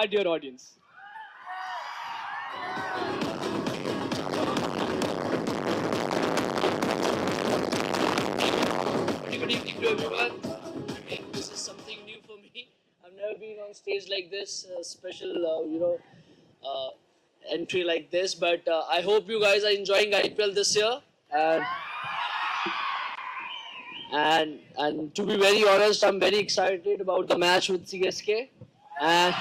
My dear audience. Good evening to everyone. This is something new for me. I've never been on stage like this, special, uh, entry like this. But I hope you guys are enjoying IPL this year. And to be very honest, I'm very excited about the match with CSK. And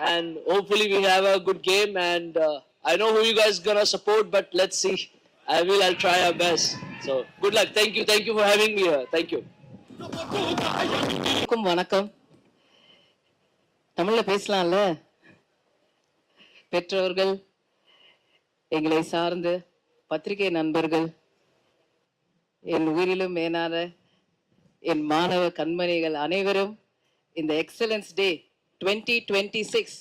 and hopefully we have a good game. And I know who you guys gonna support, but let's see. I'll try our best. So good luck. Thank you for having me here. Thank you. வணக்கம். தமிழ்ல பேசலாம்ல. பெற்றோர்கள், எங்களை சார்ந்து பத்திரிகை நண்பர்கள், என் உயிரிலும் மேலான என் மாணவ கண்மணிகள் அனைவரும் இந்த எக்ஸலன்ஸ் டே 2026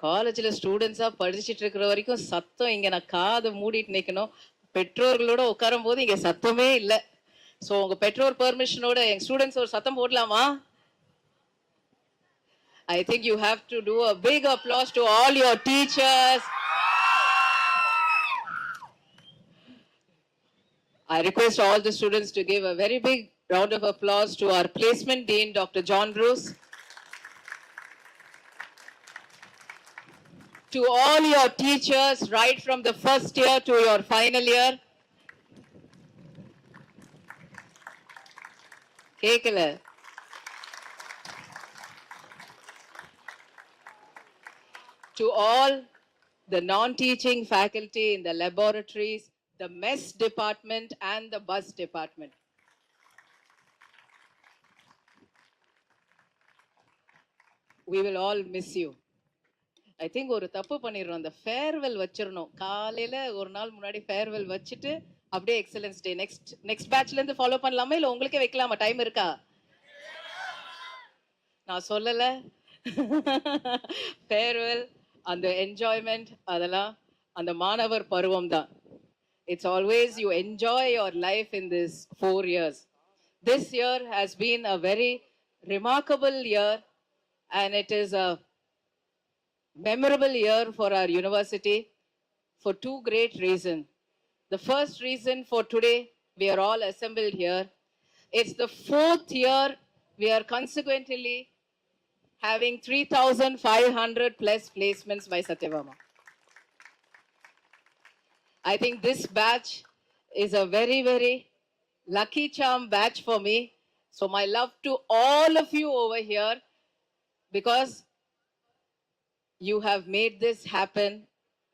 காலேஜில் ஸ்டூடெண்ட்ஸாக படிச்சுட்டு இருக்கிற வரைக்கும் சத்தம் இங்கே நான் காதை மூடிட்டு நிற்கணும். பெற்றோர்களோட உட்காரும் போது இங்கே சத்தமே இல்லை. ஸோ உங்கள் பெற்றோர் பெர்மிஷனோட எங்கள் ஸ்டூடெண்ட்ஸ் ஒரு சத்தம் போடலாமா? I think you have to do a big applause to all your teachers. I request all the students to give a very big round of applause to our placement dean, Dr. John Bruce. To all your teachers, right from the first year to your final year. கேக்கல. To all the non-teaching faculty in the laboratories, the mess department and the bus department. We will all miss you. I think ஒரு தப்பு பண்ணிடுறோம். அந்த farewell வச்சிடணும். காலையில் ஒரு நாள் முன்னாடி ஃபேர்வெல் வச்சுட்டு அப்படியே எக்ஸலன்ஸ் டே நெக்ஸ்ட் பேட்ச்லேருந்து ஃபாலோ பண்ணலாமா, இல்லை உங்களுக்கே வைக்கலாமா? டைம் இருக்கா? நான் சொல்லலை. ஃபேர்வெல், அந்த என்ஜாய்மெண்ட், அதெல்லாம் அந்த மாணவர் பருவம் தான். It's always you enjoy your life in this 4 years. This year has been a very remarkable year and it is a memorable year for our university for two great reasons. The first reason for today we are all assembled here, it's the 4th year we are consequently having 3,500 plus placements by Satyabama. I think this batch is a very, very lucky charm batch for me. So my love to all of you over here, because you have made this happen.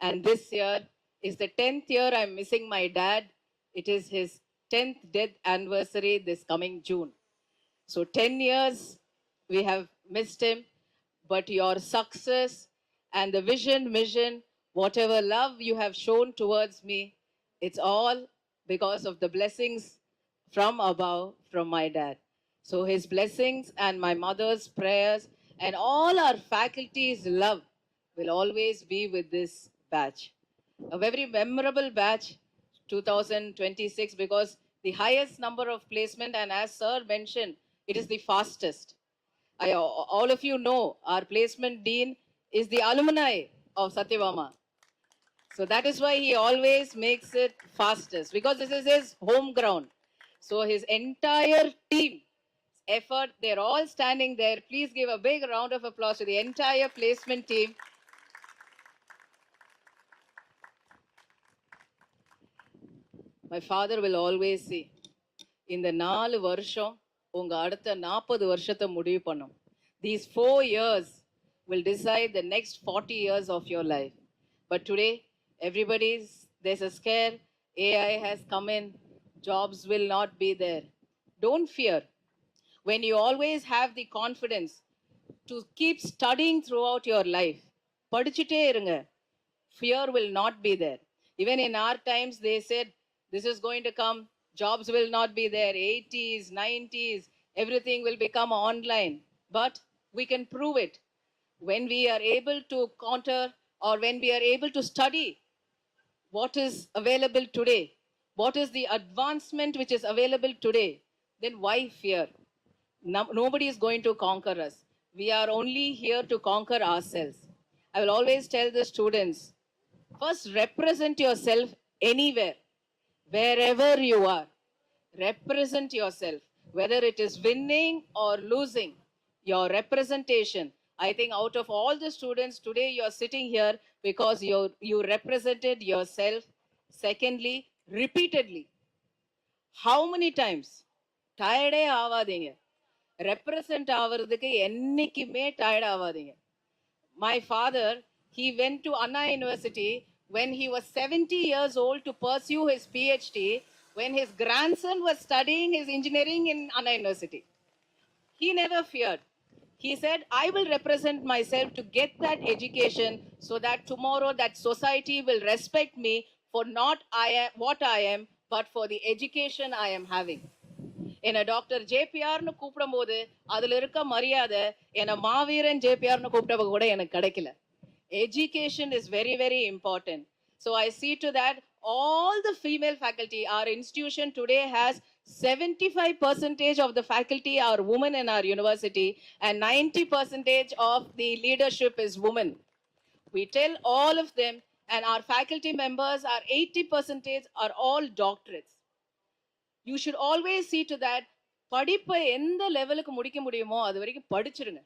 And this year is the 10th year I'm missing my dad. It is his 10th death anniversary this coming June. So 10 years we have missed him, but your success and the mission, whatever love you have shown towards me, it's all because of the blessings from above, from my dad. So his blessings and my mother's prayers and all our faculty's love will always be with this batch. A very memorable batch, 2026, because the highest number of placement, and as sir mentioned, it is the fastest. All of you know our placement dean is the alumni of Satyabama. So that is why he always makes it fastest, because this is his home ground. So his entire team effort, they're all standing there. Please give a big round of applause to the entire placement team. My father will always say, இந்த 4 வருஷம் உங்க அடுத்த 40 வருஷத்தை முடிவு பண்ணும். These 4 years will decide the next 40 years of your life. But today, there's a scare. AI has come in. Jobs will not be there. Don't fear. When you always have the confidence to keep studying throughout your life, படிச்சுட்டே இருங்க. Fear will not be there. Even in our times, they said, this is going to come, jobs will not be there, 80s, 90s, everything will become online. But we can prove it when we are able to counter, or when we are able to study what is available today, what is the advancement which is available today, then why fear? Nobody is going to conquer us. we are only here to conquer ourselves. I will always tell the students, first represent yourself anywhere, wherever you are. Represent yourself, whether it is winning or losing, your representation. I think out of all the students today, you're sitting here because you represented yourself. Secondly, repeatedly. How many times? டயர்டே ஆவாதீங்க. Represent ஆவறதுக்கு என்னைக்குமே tired ஆவாதீங்க. My father, he went to Anna University when he was 70 years old to pursue his PhD, when his grandson was studying his engineering in Anna University. He never feared. He said, I will represent myself to get that education so that tomorrow that society will respect me for not what I am, but for the education I am having. என்னை doctor ஜேபிஆர்னு கூப்பிடும் போது அதுல இருக்க மரியாதை என்னை மாவீரன் ஜேபிஆர்னு கூப்பிட்டவங்க கூட எனக்கு கிடைக்கல. Education is very, very important. So I see to that all the female faculty, our institution today has 75% of the faculty are women in our university and 90% of the leadership is women. We tell all of them, and our faculty members are 80% are all doctorates. You should always see to that படிப்பை எந்த லெவலுக்கு முடிக்க முடியுமோ அது வரைக்கும் படிச்சிருங்க.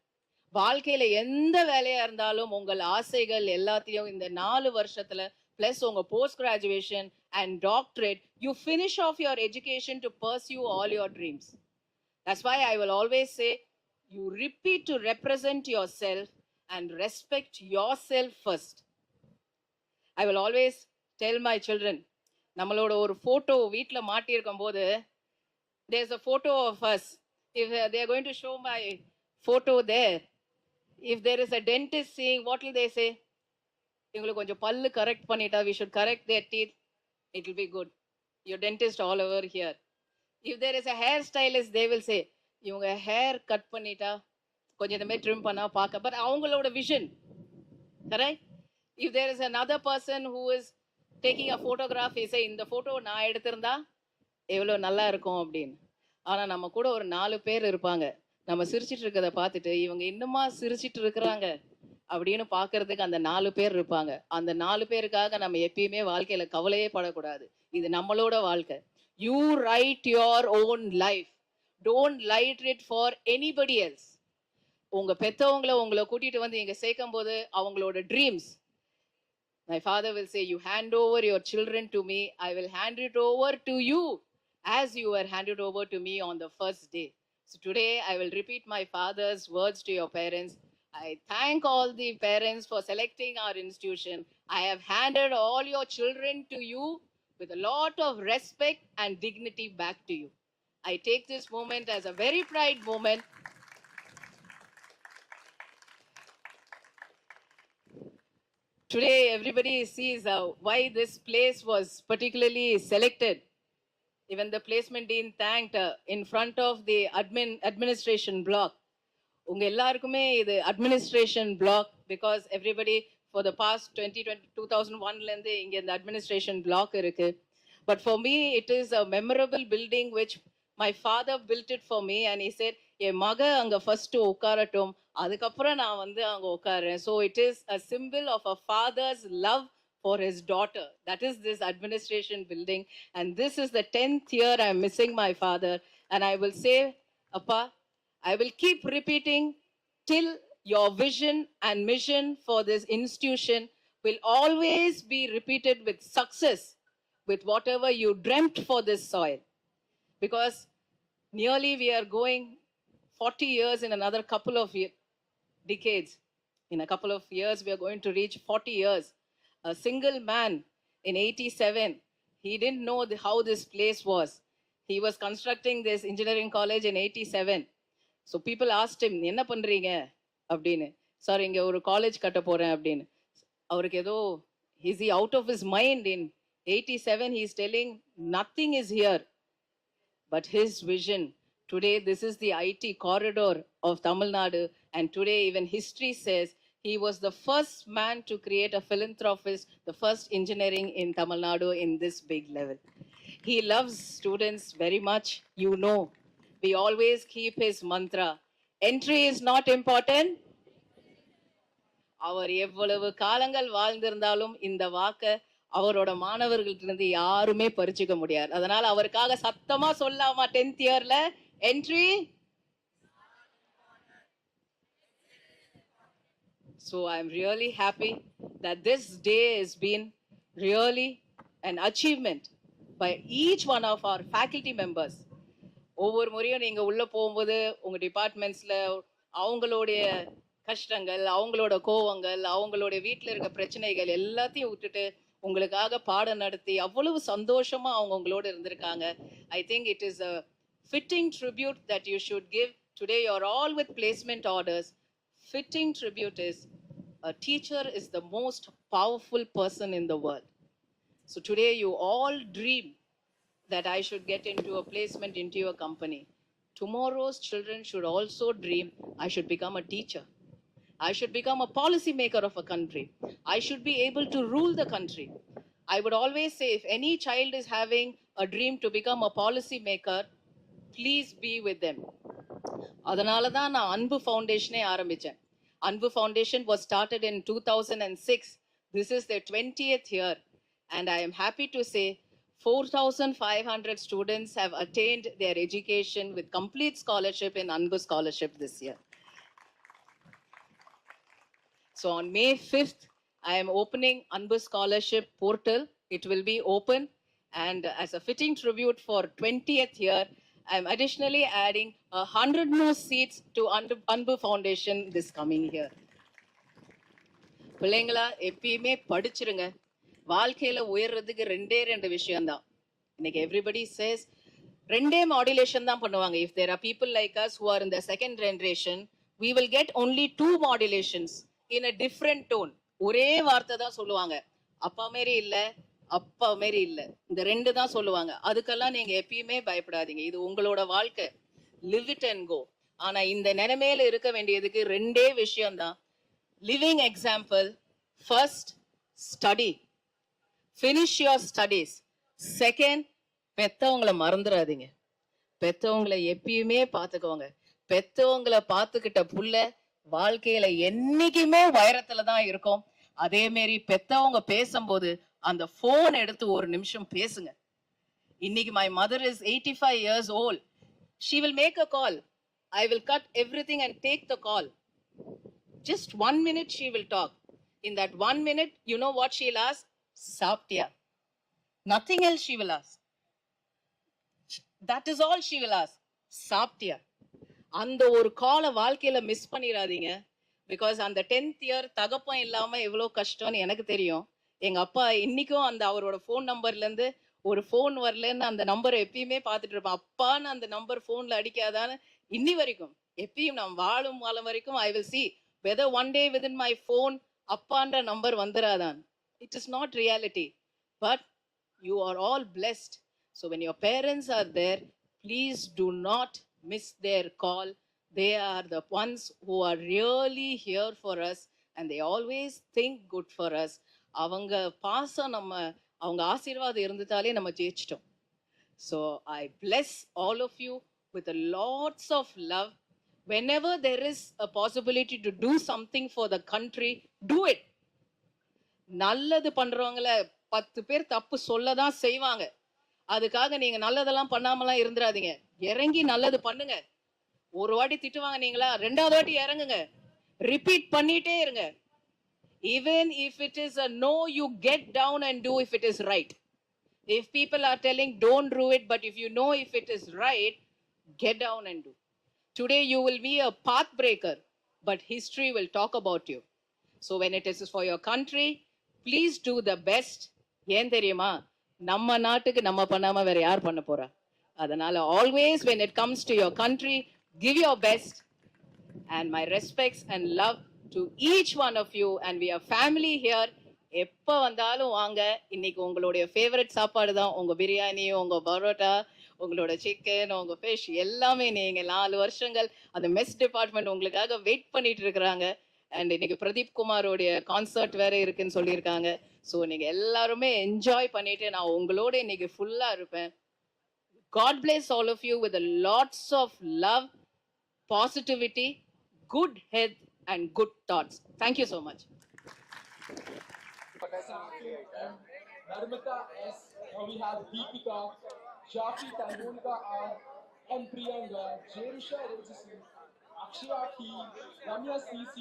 வாழ்க்கையில எந்த வேலையா இருந்தாலும் உங்கள் ஆசைகள் எல்லாத்தையும் இந்த 4 வருஷத்துல பிளஸ் உங்க post graduation and doctorate, you finish off your education to pursue all your dreams. That's why I will always say you repeat to represent yourself and respect yourself first. I will always tell my children, நம்மளோட ஒரு photo வீட்டில் மாட்டியிருக்கும் போது there's a photo of us. If they are going to show my photo there, if there is a dentist seeing, what will they say? இவங்களுக்கு கொஞ்சம் பல்லு correct பண்ணிட்டா, we should correct their teeth, it will be good. Your dentist all over here. If there is a hair stylist, they will say இவங்க hair cut பண்ணிட்டா கொஞ்சம் இந்த மாதிரி trim பண்ணா பார்க்க, பட் அவங்களோட vision correct. If there is another person who is taking a photograph, he say இந்த photo நான் எடுத்திருந்தா எவ்வளோ நல்லா இருக்கும் அப்படின்னு. ஆனால் நம்ம கூட ஒரு 4 பேர் இருப்பாங்க, நம்ம சிரிச்சிட்டு இருக்கிறத பார்த்துட்டு இவங்க இன்னுமா சிரிச்சிட்டு இருக்கிறாங்க அப்படின்னு பார்க்கறதுக்கு அந்த 4 பேர் இருப்பாங்க. அந்த 4 பேருக்காக நம்ம எப்பயுமே வாழ்க்கையில கவலையே படக்கூடாது. இது நம்மளோட வாழ்க்கை. You right your own life, don't write it for anybody else. உங்க பெத்தவங்களை உங்களை கூட்டிட்டு வந்து இங்க சேர்க்கும் போது அவங்களோட dreams, my father will say, you hand over your children to me, I will hand it over to you as you were handed over to me on the first day. So today I will repeat my father's words to your parents. I thank all the parents for selecting our institution. I have handed all your children to you with a lot of respect and dignity back to you. I take this moment as a very proud moment. Today, everybody sees why this place was particularly selected. Even the placement dean thanked in front of the administration block. Unga ellarkume idu administration block because everybody for the past 2001 la irundhe inga the administration block irukku. But for me, it is a memorable building which my father built it for me, and he said என் மக அங்க first உட்காரட்டும், அதுக்கப்புறம் நான் வந்து அங்க உட்காரேன். So it is a symbol of a father's love for his daughter. That is this administration building, and this is the 10th year I'm missing my father. And I will say, Appa, I will keep repeating till your vision and mission for this institution will always be repeated with success, with whatever you dreamt for this soil. Because nearly we are going 40 years in another couple of decades. In a couple of years, we are going to reach 40 years. A single man in 87, he didn't know how this place was. He was constructing this engineering college in 87. So people asked him, என்ன பண்றீங்க அப்படின்னு. Sir இங்க ஒரு college கட்ட போறேன் அப்படின்னு. அவருக்கு ஏதோ is he out of his mind? In 87, he is telling nothing is here but his vision. Today, this is the IT corridor of Tamil Nadu, and today even history says he was the first man to create a philanthropist, the first engineering in Tamil Nadu in this big level. He loves students very much, you know. We always keep his mantra, Entry is not important. அவர் எவ்வளவு காலங்கள் வாழ்ந்திருந்தாலும் இந்த வாக்க அவரோட மாணவர்கள்ட்ட இருந்து யாருமே பறிச்சுக்க முடியாது. அதனால அவருக்காக சத்தமா சொல்லாமா 10th இயர்ல entry. So I'm really happy that this day has been really an achievement by each one of our faculty members. ஒவ்வொரு முறையும் நீங்க உள்ள போகும்போது உங்க டிபார்ட்மெண்ட்ஸ்ல அவங்களுடைய கஷ்டங்கள், அவங்களோட கோவங்கள், அவங்களோட வீட்டில் இருக்க பிரச்சனைகள் எல்லாத்தையும் விட்டுட்டு உங்களுக்காக பாடம் நடத்தி அவ்வளவு சந்தோஷமா அவங்க உங்களோட இருந்திருக்காங்க. I think it is a fitting tribute that you should give. Today you are all with placement orders. Fitting tribute is a teacher is the most powerful person in the world. So today you all dream that I should get into a placement into your company. Tomorrow's children should also dream I should become a teacher. I should become a policy maker of a country. I should be able to rule the country. I would always say if any child is having a dream to become a policy maker, please be with them. அதனால தான் நான் அன்பு ஃபவுண்டேஷனே ஆரம்பிச்சேன். அன்பு foundation was started in 2006. This is their 20th year and I am happy to say 4,500 students have attained their education with complete scholarship in Anbu Scholarship this year. So on May 5th, I am opening Anbu Scholarship portal. It will be open and as a fitting tribute for 20th year, I am additionally adding 100 more seats to Anbu Foundation this coming year. பிள்ளைங்களா எப்பயுமே படிச்சிருங்க. வாழ்க்கையில உயர்றதுக்கு ரெண்டு விஷயம்தான். இன்னைக்கு everybody says ரெண்டே modulation தான் பண்ணுவாங்க. If there are people like us who are in the second generation, we will get only 2 modulations in a different tone. ஒரே வார்த்தை தான் சொல்லுவாங்க. அப்பா மாரி இல்ல, அப்பா மாரி இல்ல. இந்த ரெண்டு தான் சொல்லுவாங்க. அதுக்கெல்லாம் நீங்க எப்பயுமே பயப்படாதீங்க. இது உங்களோட வாழ்க்கை. Live it and go. ஆனா இந்த நிலைமையில இருக்க வேண்டியதுக்கு ரெண்டே விஷயம்தான். Living example. First, study. Finish your studies. Second, பெத்தவங்களை மறந்துடாதீங்க. பெத்தவங்களை எப்பயுமே பார்த்துக்கோங்க. பெத்தவங்களை பார்த்துக்கிட்ட புள்ள வாழ்க்கையில என்னைக்குமே உயரத்துல தான் இருக்கும். அதே மாதிரி பெத்தவங்க பேசும்போது அந்த போன் எடுத்து ஒரு நிமிஷம் பேசுங்க. இன்னைக்கு my mother is 85 years old. She will make a call. I will cut everything and take the call. Just 1 minute she will talk. In that 1 minute, you know what she'll ask? Saptiya. Nothing else she will ask. That is all she will ask. Saptiya. அந்த ஒரு காலை வாழ்க்கையில miss பண்ணிடாதீங்க. Because அந்த 10th year தகப்பம் இல்லாம எவ்வளவு கஷ்டம்னு எனக்கு தெரியும். எங்க அப்பா இன்னைக்கும் அந்த அவரோட போன் நம்பர்ல இருந்து ஒரு போன் வரலன்னு அந்த நம்பரை எப்பயுமே பார்த்துட்டு இருப்பேன். அப்பான்னு அந்த நம்பர் போன்ல அடிக்காதான்னு இன்னி வரைக்கும் எப்பயும் நான் வாழும் காலம் வரைக்கும் I will see whether one day within my phone அப்பான்ற நம்பர் வந்துராதான். It is not reality, but you are all blessed. So when your parents are there, please do not miss their call. They are the ones who are really here for us and they always think good for us. அவங்க பாசம் அவங்க ஆசீர்வாதம் இருந்துட்டாலே நம்ம ஜெயிச்சிட்டோம். So I bless all of you with a lots of love. Whenever there is a possibility to do something for the country, do it. நல்லது பண்றவங்கள 10 பேர் தப்பு சொல்லதான் செய்வாங்க. அதுக்காக நீங்க நல்லதெல்லாம் பண்ணாமலாம் இருந்துடாதீங்க. இறங்கி நல்லது பண்ணுங்க. ஒரு வாட்டி திட்டுவாங்க நீங்களா, ரெண்டாவது வாட்டி இறங்குங்க. ரிப்பீட் பண்ணிட்டே இருங்க. Even if it is a no, you get down and do if it is right. If people are telling don't do it, but if you know if it is right, get down and do. Today you will be a path breaker, but history will talk about you. So when it is for your country, please do the best. ஏன் தெரியுமா, நம்ம நாட்டுக்கு நம்ம பண்ணாம வேற யார் பண்ண போறா? அதனால always when it comes to your country, give your best. And my respects and love to each one of you, and we are family here. எப்ப வந்தாலும் வாங்க. இன்னைக்கு உங்களுடைய ஃபேவரட் சாப்பாடு தான். உங்க பிரியாணி, உங்க பரோட்டா, உங்களோட சிக்கன், உங்க ஃபிஷ் எல்லாமே. நீங்க 4 வருஷங்கள் அந்த மெஸ் டிபார்ட்மெண்ட் உங்களுக்காக வெயிட் பண்ணிட்டு இருக்கிறாங்க. அண்ட் இன்னைக்கு பிரதீப் குமாரோடைய கான்சர்ட் வேற இருக்குன்னு சொல்லியிருக்காங்க. ஸோ நீங்க எல்லாருமே என்ஜாய் பண்ணிட்டு நான் உங்களோட இன்னைக்கு ஃபுல்லா இருப்பேன். God bless all of you with a lots of love. positivity, good health, and good thoughts. Thank you so much. Narmata S. Now we have Deepika, Shafi Tanulka R. M. Priyanka, Jerusha Regisi, Akshaya P. Ramya CC,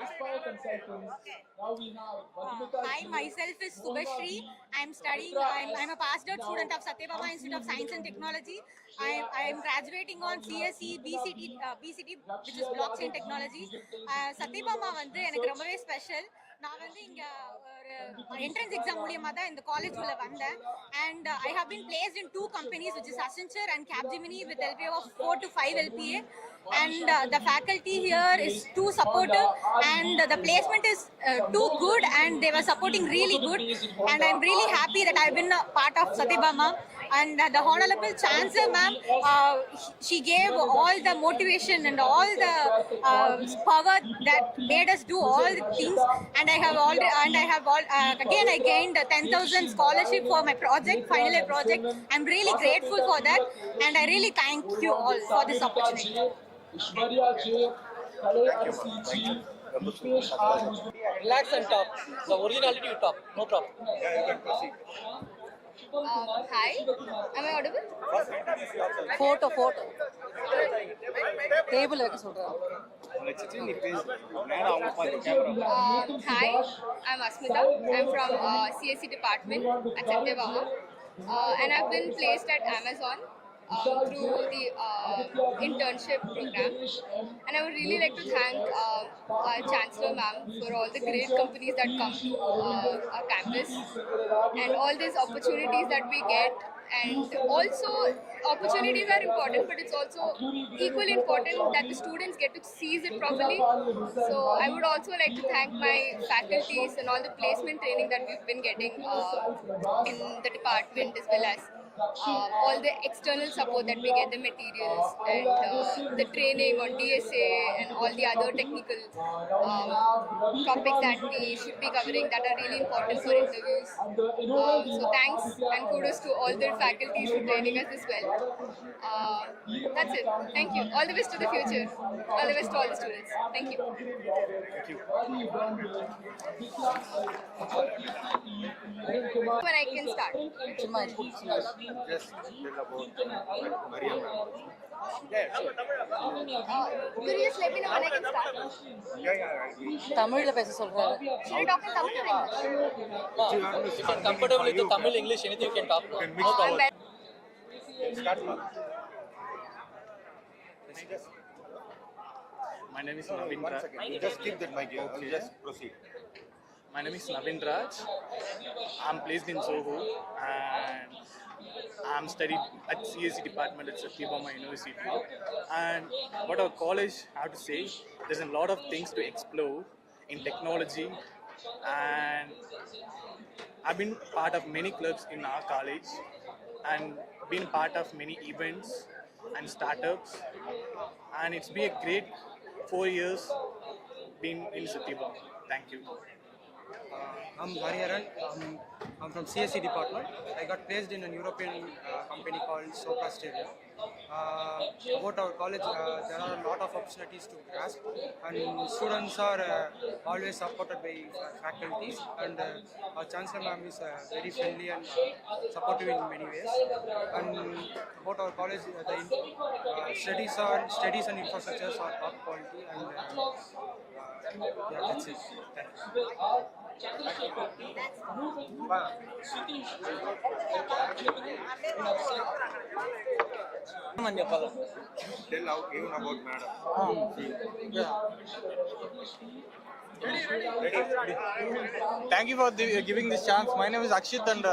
Aspire Consultants. Now we have Madhumita Hi, G. myself is Subhashri. I'm studying, I'm a passed out student of Satyabama Institute of Science and Technology. I am graduating on CSE BCT, which is blockchain technology. Satyabama வந்து எனக்கு ரொம்பவே special. நான் வந்து இங்க ஒரு entrance exam மூலியமா தான் இந்த காலேஜ் உள்ள வந்தேன். And I have been placed in 2 companies, which is Accenture and Capgemini, with LPA of 4 to 5 LPA. And the faculty here is too supportive, and the placement is too good, and they were supporting really good. And I'm really happy that I've been a part of Satyabama. And the Honorable Chancellor ma'am, she gave all the motivation and all the power that made us do all the things. And again I gained a 10,000 scholarship for my project, final year project. I'm really grateful for that, and I really thank you all for this opportunity. Ishwarya J. Kalay RCG. Dipesh R. Relax and talk. The originality you talk. No problem. Hi, am I audible? Photo. Table வைக்க சொல்றேன். Hi, I'm Asmita. I'm from CSE department at Satyabama, and I've been placed at Amazon through the internship program. And I would really like to thank our Chancellor ma'am for all the great companies that come to our campus and all these opportunities that we get. And also, opportunities are important, but it's also equally important that the students get to seize it properly. So I would also like to thank my faculties and all the placement training that we've been getting in the department, as well as all the external support that we get, the materials and the training on DSA and all the other technical topics that we should be covering that are really important for interviews. So thanks and kudos to all the faculties for training us as well. That's it. Thank you. All the best to the future. All the best to all the students. Thank you. When I can start. Just tell about Mariam ma'am. Could you just let me know when I can start? Yeah. தமிழ்ல பேச சொல்றாரு. Should we talk in Tamil or English? You can comfortable with the Tamil, English, anything you can talk. You can No mix problem. Start now. My name is Navin One Raj. second. You just keep that mic here. Okay. Just proceed. My name is Navin Raj. I'm placed in Soho and I'm studied at CSE department at Satyabama University. And what our college have to say, there's a lot of things to explore in technology, and I've been part of many clubs in our college and been part of many events and startups, and it's been a great 4 years being in Satyabama. Thank you. I'm Hariharan. I'm from CSE department. I got placed in an European company called Soprasteria. About our college, there are a lot of opportunities to grasp, and students are always supported by faculties, and our Chancellor ma'am is very friendly and supportive in many ways. And about our college, the studies and infrastructures are top quality, and yeah, that's it. Thanks. Tell out even about madam. Thank you for giving this chance. My name is Akshit and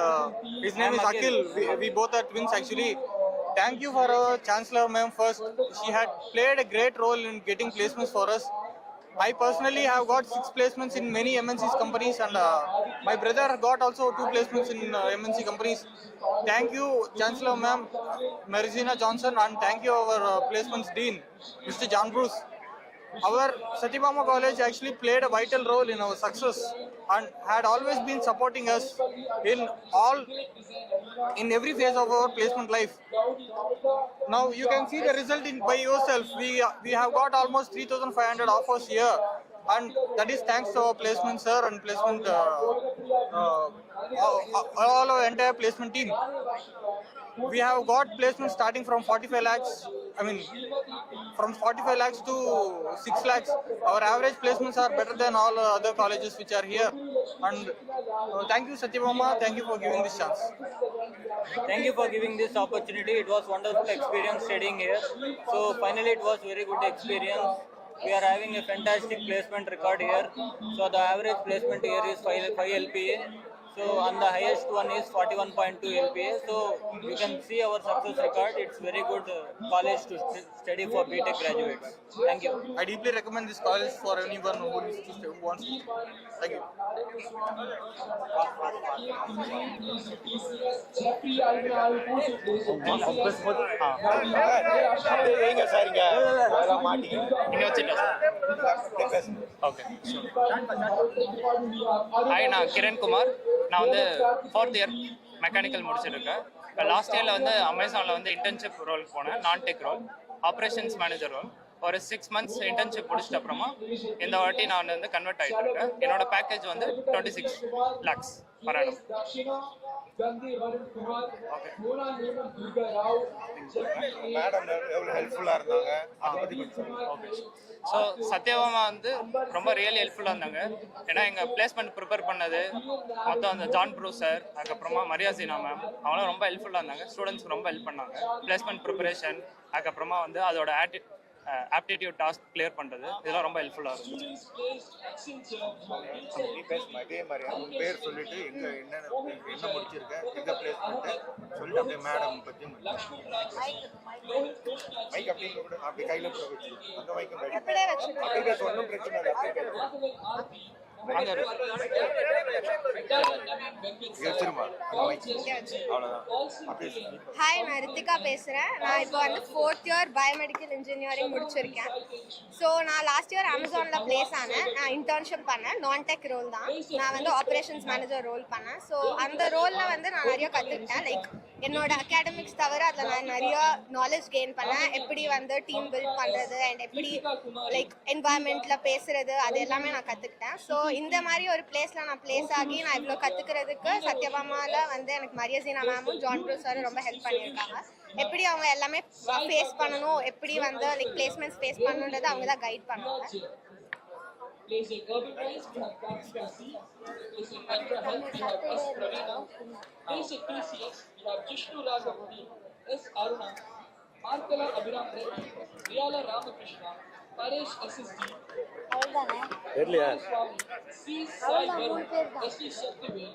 his name is Akhil. We both are twins actually. Thank you for our Chancellor ma'am first. She had played a great role in getting placements for us. I personally have got 6 placements in many MNCs companies, and my brother got also 2 placements in MNC companies. Thank you Chancellor ma'am, Marizina Johnson, and thank you our placements dean, Mr. John Bruce. our Satyabama College actually played a vital role in our success and had always been supporting us in every phase of our placement life. Now you can see the result by yourself. We have got almost 3,500 offers here, and that is thanks to our placement sir and placement all our entire placement team. We have got placements starting from 45 lakhs. I mean, from 45 lakhs to 6 lakhs. Our average placements are better than all other colleges which are here. And thank you, Satyabama. Thank you for giving this chance. Thank you for giving this opportunity. It was wonderful experience studying here. So finally, it was very good experience. We are having a fantastic placement record here. So the average placement here is 5 LPA. So and the highest one is 41.2 LPA. So you can see our success record. It's very good college to study for BTech graduates. Thank you. I deeply recommend this college for anyone who wants to. Thank you. Jeffrey Alvinal எங்க சாரிங்க அதெல்லாம் மாட்டி இங்கே வச்சுட்டா okay hi, நான் கிரண்குமார். நான் வந்து 4th year mechanical முடிச்சிருக்கேன். இப்போ லாஸ்ட் இயரில் வந்து அமேசானில் வந்து இன்டர்ன்ஷிப் ரோல் போனேன், நான் tech role, operations manager role. ஒரு 6 months இன்டர்ன்ஷிப் முடிச்சிட்ட அப்புறமா இந்த வாட்டி நான் வந்து கன்வெர்ட் ஆகிட்டு இருக்கேன். என்னோட பேக்கேஜ் வந்து 26 lakhs per annum. மேடம் எவ்வளவு ஹெல்ப்ஃபுல்லா இருந்தாங்க அதை பத்தி கொஞ்சம் சொல்லுங்க. ஓகே, ஸோ சத்யபாமா வந்து ரொம்ப ரியலி ஹெல்ப்ஃபுல்லாக இருந்தாங்க. ஏன்னா எங்கள் பிளேஸ்மெண்ட் ப்ரிப்பேர் பண்ணது மொத்தம் அந்த ஜான் ப்ரூ சார், அதுக்கப்புறமா மரியாசினா மேம், அவங்களும் ரொம்ப ஹெல்ப்ஃபுல்லாக இருந்தாங்க. ஸ்டூடெண்ட்ஸ்க்கு ரொம்ப ஹெல்ப் பண்ணாங்க. பிளேஸ்மெண்ட் ப்ரிப்பரேஷன், அதுக்கப்புறமா வந்து அதோட ஆப்டிடியூட் டாஸ்க் கிளியர் பண்ணுறது, இதெல்லாம் ரொம்ப ஹெல்ப்ஃபுல்லாக இருந்துச்சு. நீ பேசுமா இதே மாதிரி அவங்க பேர் சொல்லிட்டு எங்க என்ன முடிச்சிருக்க, எங்க பிளேஸ்மெண்ட் சொல்லிட்டு அப்படியே மேடம் பத்தி மைக் அப்படியே கூட அப்படி கையில கூட வச்சு அந்த மைக்கும் அப்படியே பேச ஒன்றும் பிரச்சனை இல்லை. அங்கே வச்சிருமா அவ்வளோதான் அப்படியே. ஹாய், நான் ரித்திகா பேசுகிறேன். நான் இப்போ வந்து 4th year பயோமெடிக்கல் இன்ஜினியரிங் முடிச்சிருக்கேன். ஸோ நான் லாஸ்ட் இயர் அமேசானில் ப்ளேஸ் ஆனேன். நான் இன்டர்ன்ஷிப் பண்ணேன், நான் டெக் ரோல் தான். நான் வந்து ஆப்ரேஷன்ஸ் மேனேஜர் ரோல் பண்ணேன். ஸோ அந்த ரோலில் வந்து நான் நிறைய கற்றுக்கிட்டேன். லைக் என்னோட அகாடமிக்ஸ் தவிர அதில் நான் நிறைய நாலேஜ் கெயின் பண்ணேன். எப்படி வந்து டீம் பில்ட் பண்ணுறது அண்ட் எப்படி லைக் என்வாயன்மெண்ட்டில் பேசுகிறது, அது எல்லாமே நான் கற்றுக்கிட்டேன். ஸோ இந்த மாதிரி ஒரு பிளேஸில் நான் பிளேஸ் ஆகி நான் இவ்வளோ கற்றுக்கிறதுக்கு சத்யபாமாவில் வந்து எனக்கு மரியசீனா மேமும் ஜான் ப்ரூ சாரும் ரொம்ப ஹெல்ப் பண்ணியிருக்காங்க. எப்படி அவங்க எல்லாமே ஃபேஸ் பண்ணணும், எப்படி வந்து லைக் பிளேஸ்மெண்ட்ஸ் ஃபேஸ் பண்ணணுன்றது அவங்க தான் கைட் பண்ணுவாங்க. Plays a Gurbiprize, we have Captaincy. Plays a Mental Health, we have S. Pravina. Plays a TCS, we have Jishnu Raghavati, S. Aruna, Markala Abhiram Reddy, Riyala Ramakrishna, Paresh SSD, C. Sai Varun, S. Shaktivel,